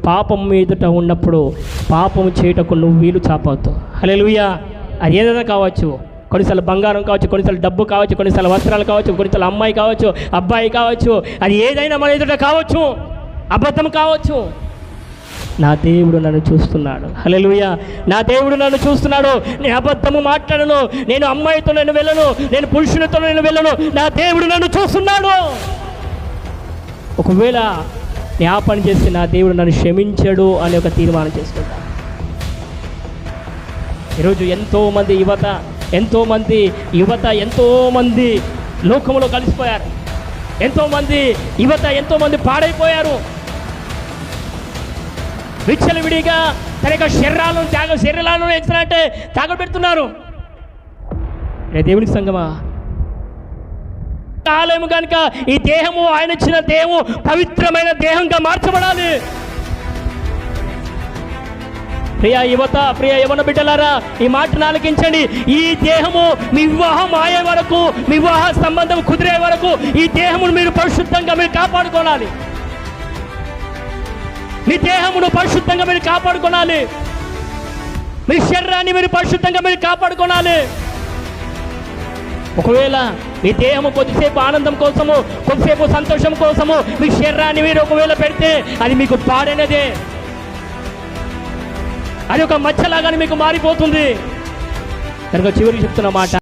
పాపం మీదట ఉన్నప్పుడు పాపం చేయటకు నువ్వు వీలు చాపవద్దు. హల్లెలూయా. అది ఏదైనా కావచ్చు, కొన్నిసార్లు బంగారం కావచ్చు, కొన్నిసార్లు డబ్బు కావచ్చు, కొన్నిసార్లు వస్త్రాలు కావచ్చు, కొన్నిసార్లు అమ్మాయి కావచ్చు, అబ్బాయి కావచ్చు, అది ఏదైనా మన ఎదుట కావచ్చు, అబద్ధం కావచ్చు. నా దేవుడు నన్ను చూస్తున్నాడు. హల్లెలూయా. నా దేవుడు నన్ను చూస్తున్నాడు. నేను అబద్ధము మాట్లాడను, నేను అమ్మాయితో నేను వెళ్ళను, నేను పురుషునితో నేను వెళ్ళను. నా దేవుడు నన్ను చూస్తున్నాడు. ఒకవేళ నేను ఆ పని చేస్తే నా దేవుడు నన్ను క్షమించడు అనే ఒక తీర్మానం చేసుకుంటాను. ఈరోజు ఎంతోమంది ఎంతోమంది లోకంలో కలిసిపోయారు. ఎంతోమంది పాడైపోయారు. విచ్చలవిడిగా తన యొక్క శరీరాలను ఎంచినట్టే తాగబెడుతున్నారు. దేవునికి సంగమా, ఆలయం కనుక ఈ దేహము ఆయన ఇచ్చిన దేహము పవిత్రమైన దేహంగా మార్చబడాలి. ప్రియ యవన బిడ్డలారా, ఈ మాటను ఆలకించండి. ఈ దేహము మీ వివాహం అయ్యే వరకు, మీ వివాహ సంబంధం కుదిరే వరకు ఈ దేహమును మీరు పరిశుద్ధంగా మీరు కాపాడుకోవాలి. మీ దేహమును పరిశుద్ధంగా మీరు కాపాడుకోవాలి. మీ శరీరాన్ని మీరు పరిశుద్ధంగా మీరు కాపాడుకోవాలి. ఒకవేళ మీ దేహము కొద్దిసేపు ఆనందం కోసము, కొద్దిసేపు సంతోషం కోసము మీ శరీరాన్ని మీరు ఒకవేళ పెడితే అది మీకు పాడైనదే. అది ఒక మచ్చలాగానే మీకు మారిపోతుంది. కనుక చివరికి చెప్తున్న మాట,